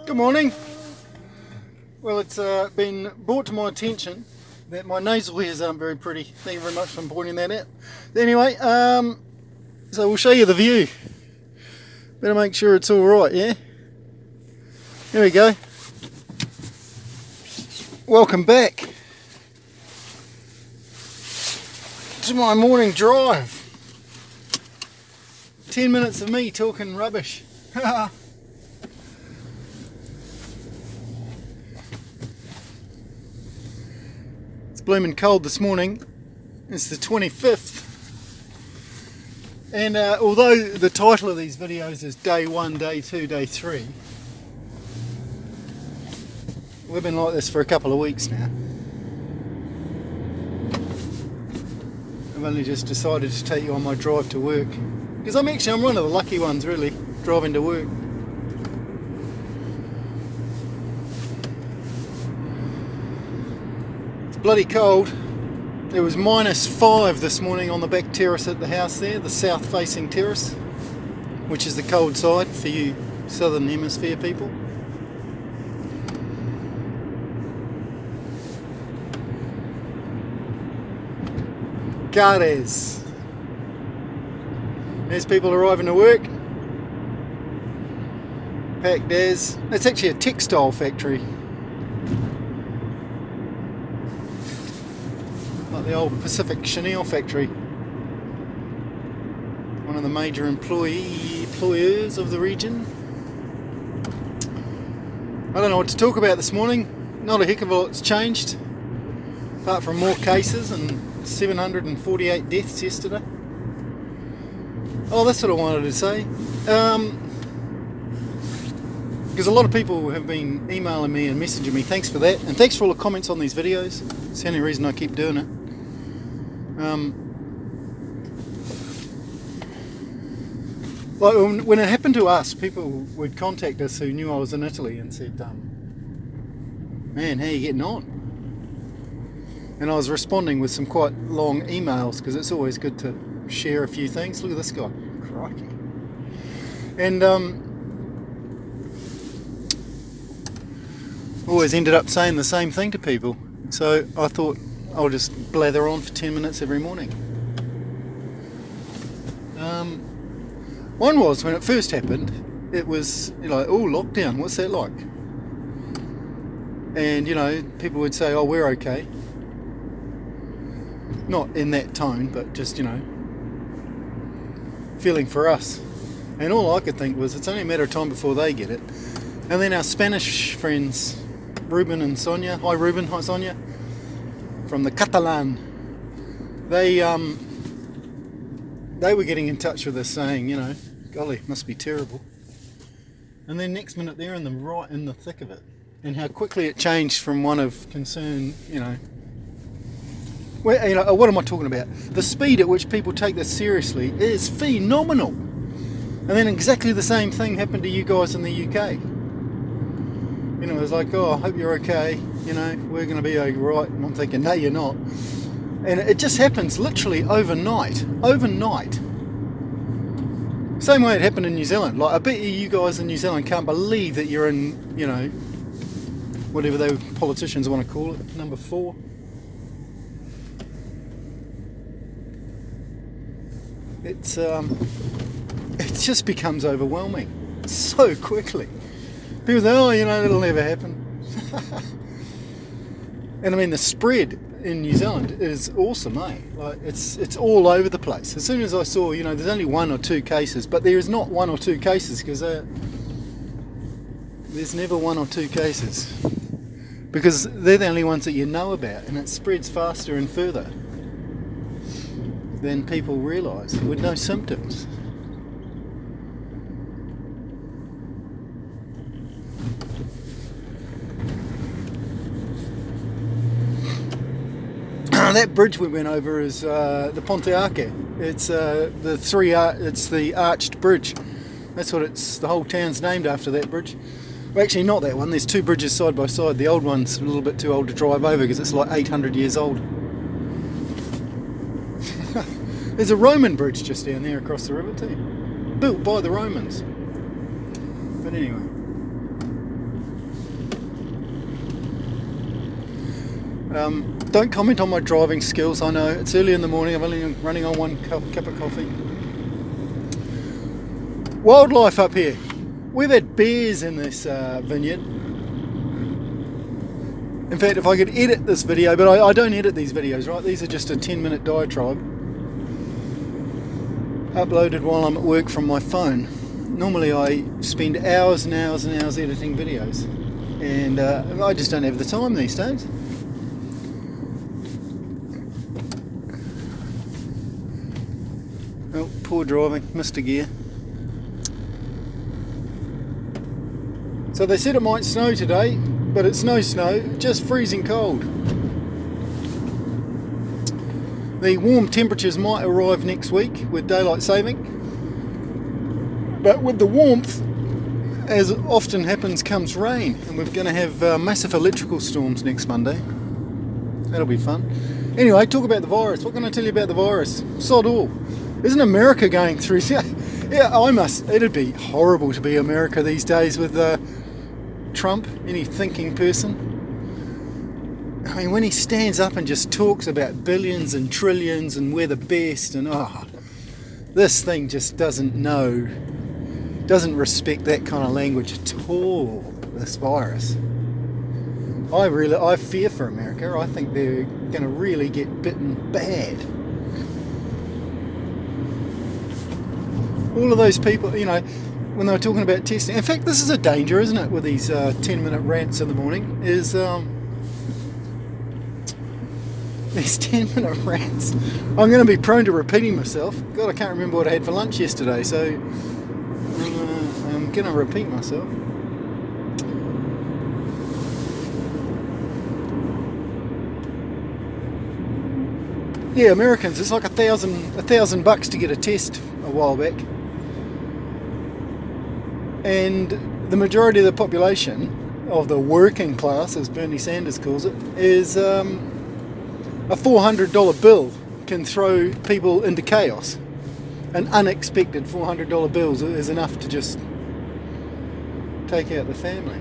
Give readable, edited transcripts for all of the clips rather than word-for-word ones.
Good morning. Well, it's been brought to my attention that my nasal hairs aren't very pretty. Thank you very much for pointing that out. Anyway, so we'll show you the view. Better make sure it's all right, yeah? There we go. Welcome back to my morning drive. 10 minutes of me talking rubbish. It's blooming cold this morning. It's the 25th. And although the title of these videos is Day 1, Day 2, Day 3, we've been like this for a couple of weeks now. I've only just decided to take you on my drive to work. Because I'm one of the lucky ones really, driving to work. It's bloody cold. It was -5 this morning on the back terrace at the house there, the south facing terrace, which is the cold side for you southern hemisphere people. Cares. There's people arriving to work. Packed as. It's actually a textile factory. Like the old Pacific Chanel factory. One of the major employers of the region. I don't know what to talk about this morning. Not a heck of a lot's changed. Apart from more cases and 748 deaths yesterday. Oh, that's what I wanted to say. Because a lot of people have been emailing me and messaging me. Thanks for that. And thanks for all the comments on these videos. It's the only reason I keep doing it. Like when it happened to us, people would contact us who knew I was in Italy and said, man, how are you getting on? And I was responding with some quite long emails because it's always good to share a few things. Look at this guy. Crikey. And always ended up saying the same thing to people. So I thought I'll just blather on for 10 minutes every morning. One was when it first happened, it was like, oh, lockdown, what's that like? And people would say, oh, we're okay. Not in that tone, but just, feeling for us. And all I could think was it's only a matter of time before they get it. And then our Spanish friends, Ruben and Sonia, hi Ruben, hi Sonia, from the Catalan, they were getting in touch with us saying, golly, must be terrible. And then next minute they're right in the thick of it. And how quickly it changed from one of concern, well, what am I talking about? The speed at which people take this seriously is phenomenal. And then exactly the same thing happened to you guys in the UK. It was like, oh, I hope you're okay. We're going to be alright. And I'm thinking, no, you're not. And it just happens literally overnight. Overnight. Same way it happened in New Zealand. Like, I bet you guys in New Zealand can't believe that you're in, whatever the politicians want to call it, number 4. It just becomes overwhelming so quickly. People say, oh, that'll never happen. And I mean, the spread in New Zealand is awesome, eh? Like, it's all over the place. As soon as I saw, there's only 1 or 2 cases, but there is not 1 or 2 cases because there's never 1 or 2 cases. Because they're the only ones that you know about, and it spreads faster and further than people realise with no symptoms. That bridge we went over is the Ponte Arche. It's it's the arched bridge. That's what the whole town's named after, that bridge. Well, actually not that one. There's 2 bridges side by side. The old one's a little bit too old to drive over because it's like 800 years old. There's a Roman bridge just down there across the river too, built by the Romans. But anyway, Don't comment on my driving skills. I know it's early in the morning. I'm only running on one cup of coffee. Wildlife up here. We've had bears in this vineyard. In fact, if I could edit this video, but I don't edit these videos, right? These are just a 10-minute diatribe uploaded while I'm at work from my phone. Normally I spend hours and hours and hours editing videos, and I just don't have the time these days. Oh, poor driving, missed a gear. So they said it might snow today, but it's no snow, just freezing cold. The warm temperatures might arrive next week with daylight saving, but with the warmth, as often happens, comes rain, and we're going to have massive electrical storms next Monday. That'll be fun. Anyway, talk about the virus. What can I tell you about the virus? Sod all. Isn't America going through? Yeah, it'd be horrible to be America these days with Trump, any thinking person. I mean, when he stands up and just talks about billions and trillions and we're the best, and this thing just doesn't respect that kind of language at all, this virus. I fear for America. I think they're going to really get bitten bad. All of those people, when they were talking about testing. In fact, this is a danger, isn't it, with these 10-minute rants in the morning, is these 10-minute rants. I'm going to be prone to repeating myself. God, I can't remember what I had for lunch yesterday, so I'm going to repeat myself. Yeah, Americans, it's like $1,000 to get a test a while back. And the majority of the population, of the working class, as Bernie Sanders calls it, is a $400 bill can throw people into chaos. An unexpected $400 bill is enough to just take out the family.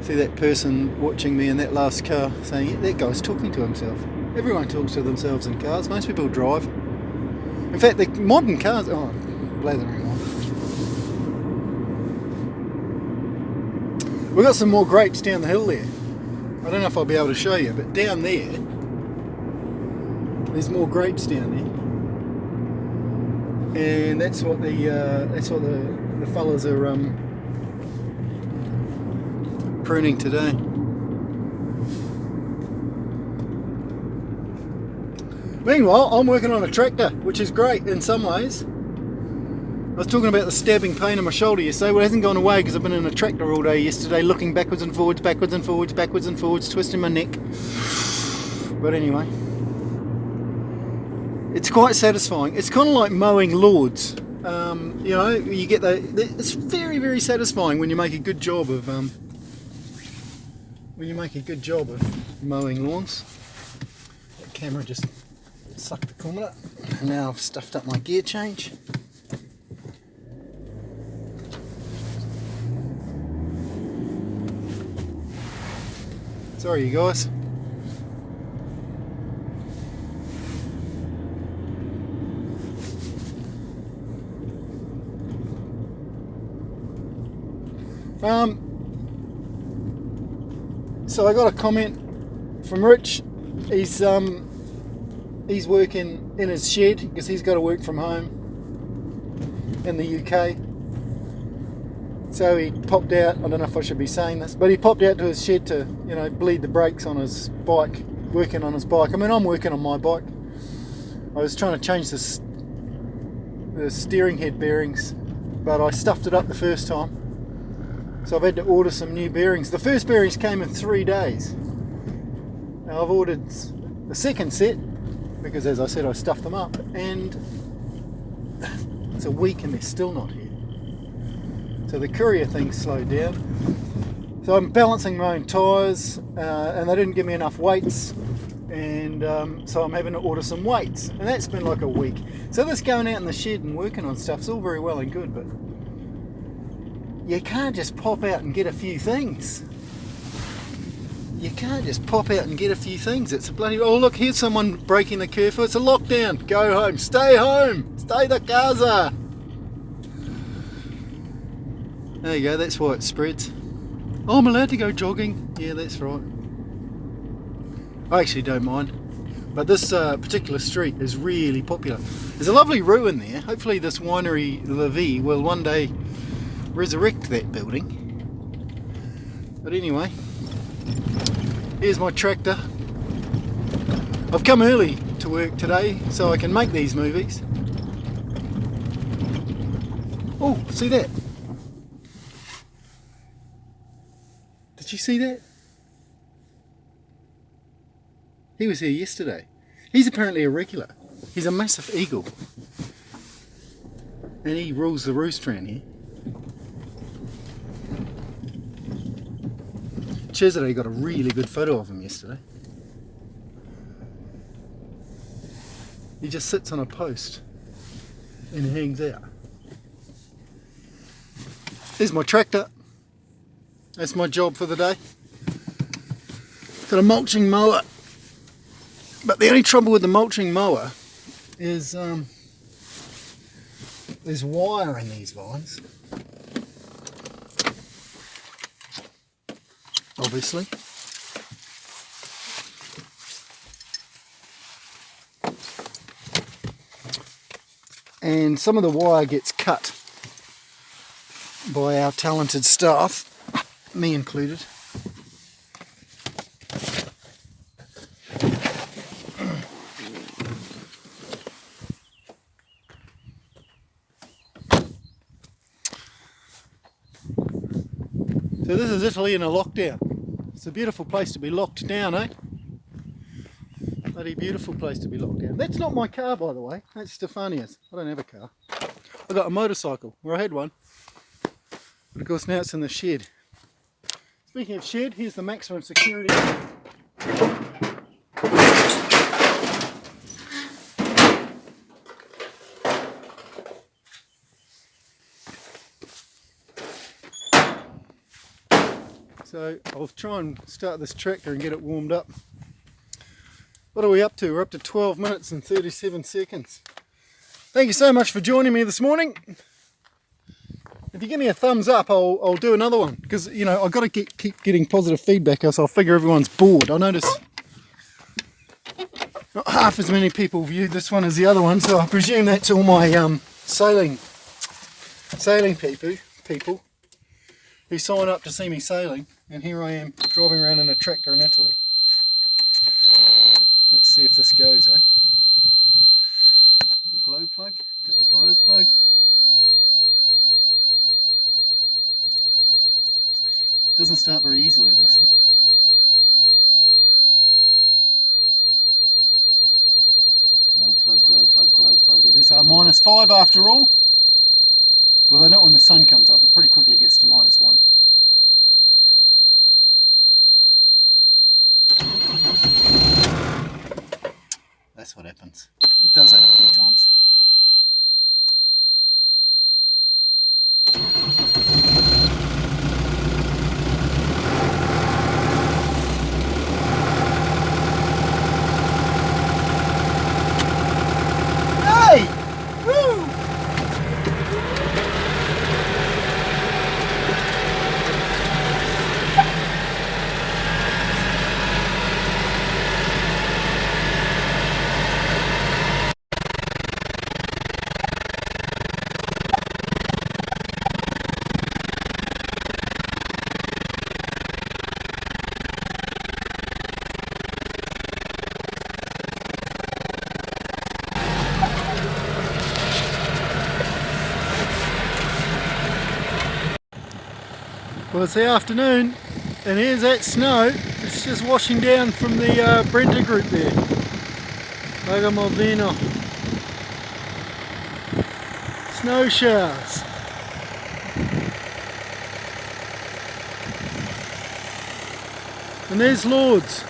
See that person watching me in that last car saying, that guy's talking to himself. Everyone talks to themselves in cars. Most people drive. In fact, the modern cars... Oh, blathering on. We've got some more grapes down the hill there. I don't know if I'll be able to show you, but down there's more grapes down there. And that's what the fellas are pruning today. Meanwhile, I'm working on a tractor, which is great in some ways. I was talking about the stabbing pain in my shoulder yesterday. Well, it hasn't gone away because I've been in a tractor all day yesterday, looking backwards and forwards, twisting my neck. But anyway, it's quite satisfying. It's kind of like mowing lawns. You get it's very, very satisfying when you make a good job of mowing lawns. That camera just sucked the corner. And now I've stuffed up my gear change. Sorry, you guys. So I got a comment from Rich. He's working in his shed because he's got to work from home in the UK. So he popped out, I don't know if I should be saying this, but he popped out to his shed to, bleed the brakes on his bike, working on his bike. I mean, I'm working on my bike. I was trying to change the steering head bearings, but I stuffed it up the first time. So I've had to order some new bearings. The first bearings came in 3 days. Now I've ordered the second set, because as I said, I stuffed them up, and it's a week and they're still not here. So the courier thing slowed down. So I'm balancing my own tyres, and they didn't give me enough weights, and so I'm having to order some weights, and that's been like a week. So this going out in the shed and working on stuff is all very well and good, but you can't just pop out and get a few things. you can't just pop out and get a few things. It's a bloody, oh look, here's someone breaking the curfew. It's a lockdown. Go home. Stay home. Stay the casa. There you go, that's why it spreads. Oh, I'm allowed to go jogging. Yeah, that's right. I actually don't mind. But this particular street is really popular. There's a lovely ruin there. Hopefully this winery, La Vie, will one day resurrect that building. But anyway, here's my tractor. I've come early to work today so I can make these movies. Oh, see that? Did you see that? He was here yesterday. He's apparently a regular. He's a massive eagle. And he rules the roost around here. Cesare got a really good photo of him yesterday. He just sits on a post and hangs out. Here's my tractor. That's my job for the day. Got a mulching mower. But the only trouble with the mulching mower is there's wire in these vines. Obviously. And some of the wire gets cut by our talented staff, me included. So this is Italy in a lockdown. It's a beautiful place to be locked down, eh? Bloody beautiful place to be locked down. That's not my car, by the way. That's Stefania's. I don't have a car. I got a motorcycle, or I had one. But of course now it's in the shed. Speaking of shed, here's the maximum security. So I'll try and start this tractor and get it warmed up. What are we up to? We're up to 12 minutes and 37 seconds. Thank you so much for joining me this morning. If you give me a thumbs up, I'll do another one. Because, you know, I've got to keep getting positive feedback else I'll figure everyone's bored. I notice not half as many people viewed this one as the other one, so I presume that's all my sailing people who sign up to see me sailing, and here I am driving around in a tractor in Italy. Let's see if this goes, eh? The glow plug, got the glow plug. Doesn't start very easily, this thing. Glow plug, glow plug, glow plug. It is -5 after all. Although not when the sun comes up, it pretty quickly gets to -1. That's what happens. It does that a few times. Hey! Woo! Well, it's the afternoon, and here's that snow. It's just washing down from the Brenta group there. Lago Malvino. Snow showers. And there's Lourdes.